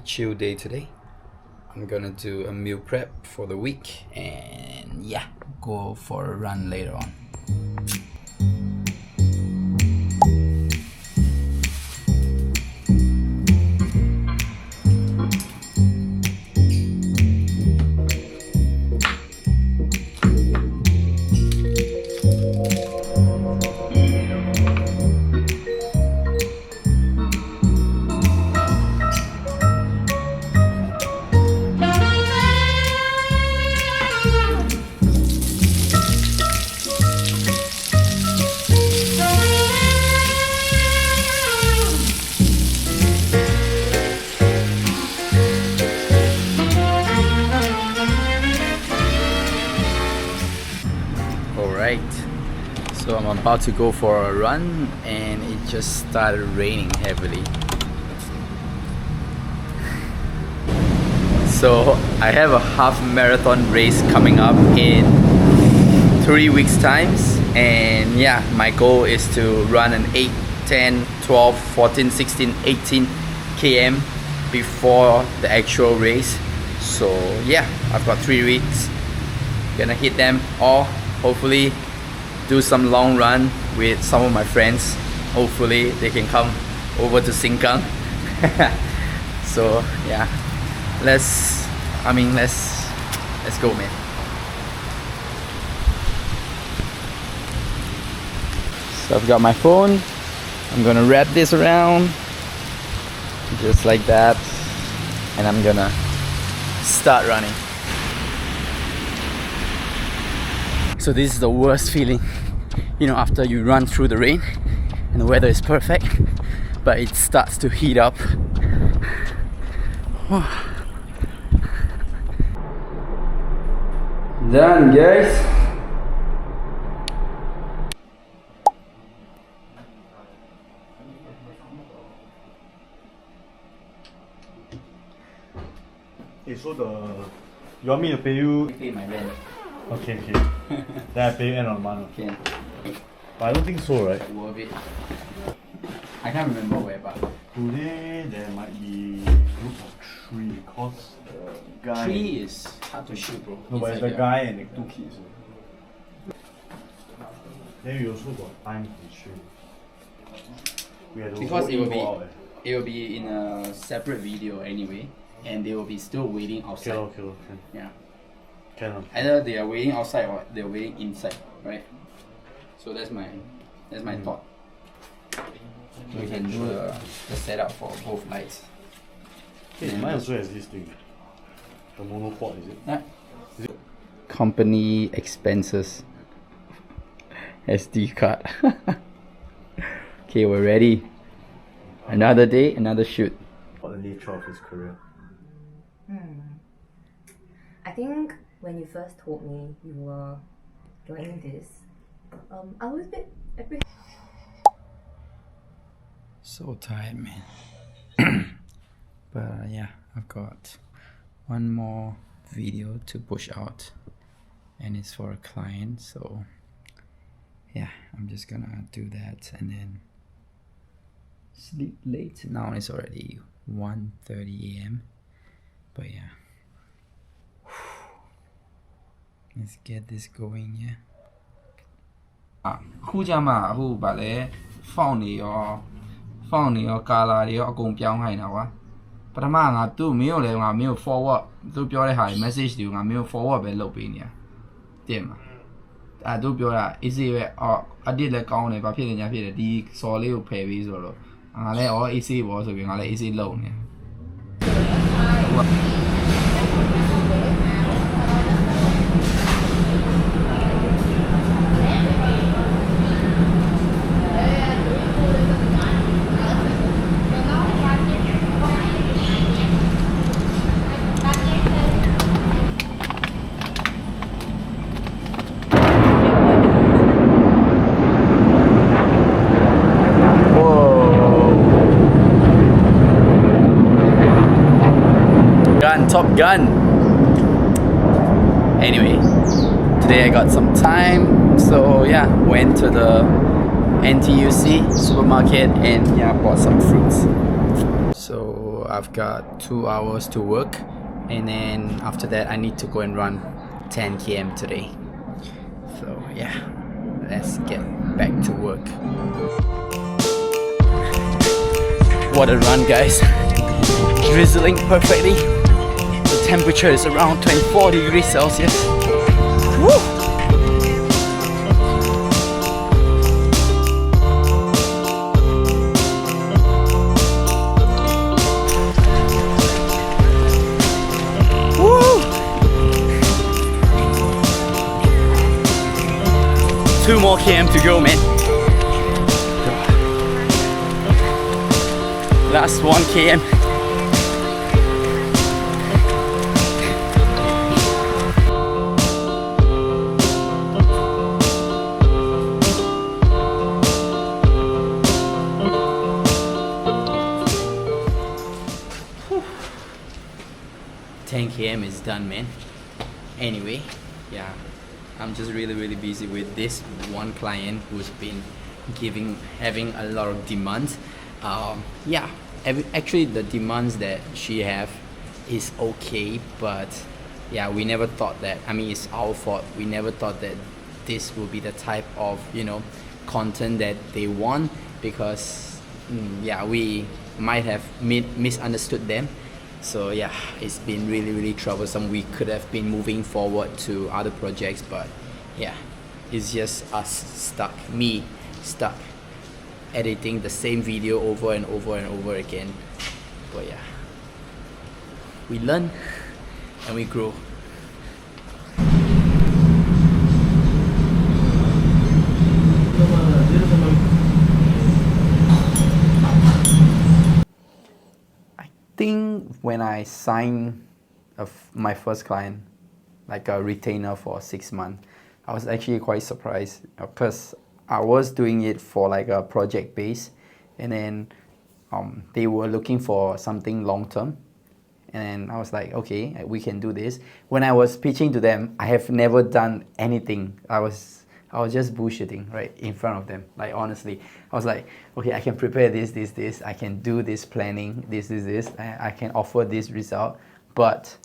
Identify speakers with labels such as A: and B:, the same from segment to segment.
A: chill day today. I'm gonna do a meal prep for the week and yeah, go for a run later on. So I'm about to go for a run and it just started raining heavily. So I have a half marathon race coming up in 3 weeks times, and yeah, my goal is to run an 8, 10, 12, 14, 16, 18 km before the actual race. So yeah, I've got 3 weeks, gonna hit them all, hopefully do some long run with some of my friends. Hopefully they can come over to Sengkang. So yeah, let's go, man. So I've got my phone. I'm gonna wrap this around just like that, and I'm gonna start running. So this is the worst feeling, you know, after you run through the rain and the weather is perfect, but it starts to heat up. Done, guys.
B: Okay, so you want me to pay you?
A: Pay my rent.
B: Okay. Then I pay you end of the month.
A: Okay.
B: But I don't think so, right?
A: Worth it. I can't remember where, but
B: today there might be a group of 3 because the guy.
A: 3 is hard to shoot, bro.
B: No, but it's the guy and the 2 kids. Then we also got time to shoot. We had to
A: because it will
B: out,
A: be in a separate video anyway, and they will be still waiting outside.
B: Okay.
A: Yeah.
B: Can.
A: Either they are waiting outside or they are waiting inside, right? So that's my thought. We can do the setup for both lights.
B: Hey, mine also has this thing. The monopod, is it?
A: Yeah. Company expenses. SD card. Okay, we're ready. Another day, another shoot.
B: What the nature of his career?
C: I think when you first told me you were joining this, I was a bit apprehensive.
A: So tired, man. But yeah, I've got one more video to push out, and it's for a client. So yeah, I'm just gonna do that and then sleep late. Now it's already 1:30 AM. But yeah, let's get this going, yeah. ခုကြမှာအခုဗာလဲဖောင်းနေရောကာလာတွေရောအကုန်ပြောင်းခိုင်းတာကွာပထမငါသူ့မင်းကိုလည်းငါမင်းကို forward သူပြောတဲ့ဟာ message တွေကိုငါမင်းကို forward ပဲလုပ်ပေးနေတာတင်မှာသူပြောတာ easy ပဲအဒစ်လည်းကောင်းတယ်ဘာဖြစ်နေညာဖြစ်တယ်ဒီ saw လေးကိုဖယ်ပြီးဆိုတော့ငါလည်း easy ပေါ့ဆိုပြီးငါလည်း easy လုပ်နေ Top Gun. Anyway, today I got some time, so yeah, went to the NTUC supermarket and yeah, bought some fruits. So I've got 2 hours to work, and then after that I need to go and run 10 km today. So yeah, let's get back to work. What a run, guys. Drizzling perfectly. The temperature is around 24 degrees Celsius. Woo! Woo! 2 more km to go, man. Last 1 km. Whew. 10 km is done, man. Anyway, yeah, I'm just really busy with this one client who's been having a lot of demands. Yeah, actually the demands that she have is okay, but yeah, we never thought that, I mean, it's our fault. We never thought that this will be the type of, you know, content that they want, because yeah, we might have misunderstood them. So yeah, it's been really troublesome. We could have been moving forward to other projects, but yeah, it's just us me stuck editing the same video over and over again. But yeah, we learn and we grow. I think when I signed my first client, like a retainer for 6 months, I was actually quite surprised, because I was doing it for like a project base, and then they were looking for something long term, and then I was like, okay, we can do this. When I was pitching to them, I have never done anything. I was just bullshitting right in front of them. Like, honestly, I was like, okay, I can prepare this, I can do this planning, this, I can offer this result, but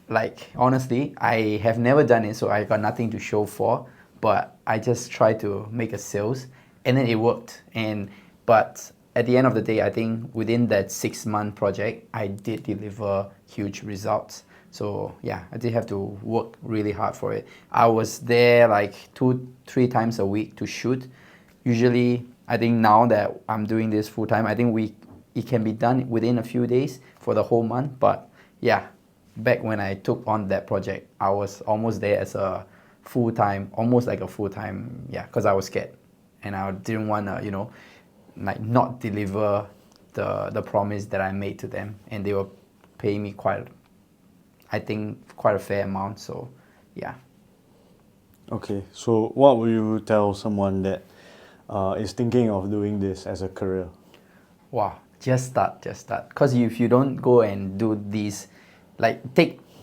A: like, honestly, I have never done it, so I got nothing to show for. But I just tried to make a sales, and then it worked. But at the end of the day, I think within that 6-month project, I did deliver huge results. So yeah, I did have to work really hard for it. I was there like 2-3 times a week to shoot. Usually, I think now that I'm doing this full time, I think it can be done within a few days for the whole month. But yeah, back when I took on that project, I was almost there as a full-time, almost like a full-time, yeah, because I was scared and I didn't want to, you know, like not deliver the promise that I made to them, and they were paying me quite a fair amount. So yeah.
B: Okay, so what will you tell someone that is thinking of doing this as a career?
A: Wow, just start, because if you don't go and do these, like,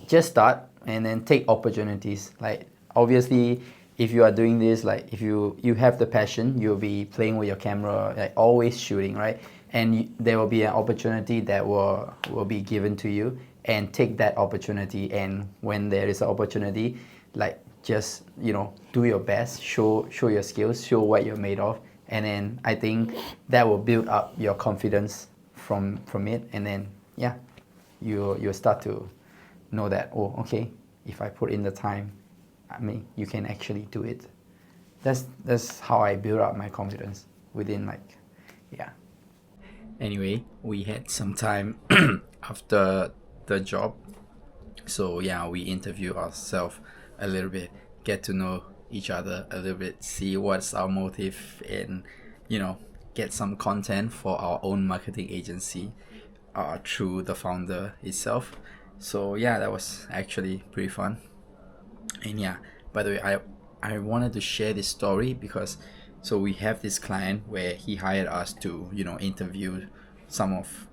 A: just start and then take opportunities. Like, obviously, if you are doing this, like, if you have the passion, you'll be playing with your camera, like always shooting, right? And there will be an opportunity that will be given to you, and take that opportunity. And when there is an opportunity, like, just, you know, do your best, show your skills, show what you're made of, and then I think that will build up your confidence from it, and then yeah, you'll start to know that, oh, okay, if I put in the time, I mean, you can actually do it. That's how I build up my confidence within, like, yeah. Anyway, we had some time after the job, so yeah, we interview ourselves a little bit, get to know each other a little bit, see what's our motive, and, you know, get some content for our own marketing agency through the founder itself. So yeah, that was actually pretty fun. And yeah, by the way, I wanted to share this story because, so we have this client where he hired us to, you know, interview some of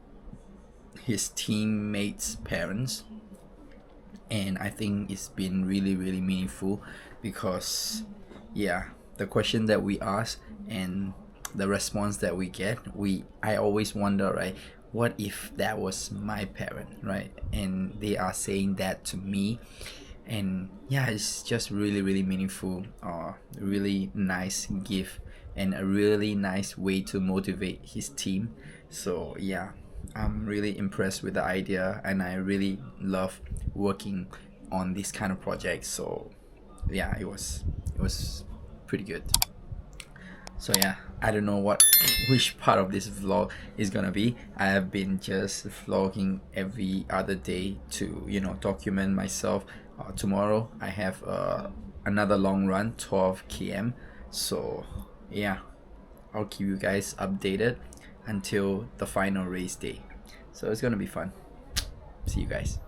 A: his teammates' parents, and I think it's been really meaningful, because yeah, the question that we ask and the response that we get, I always wonder, right, what if that was my parent, right? And they are saying that to me. And yeah, it's just really meaningful, really nice gift, and a really nice way to motivate his team. So yeah, I'm really impressed with the idea, and I really love working on this kind of project. So yeah, it was pretty good. So yeah, I don't know which part of this vlog is gonna be. I have been just vlogging every other day to document myself. Tomorrow I have another long run, 12 km. So yeah, I'll keep you guys updated until the final race day. So it's gonna be fun. See you guys.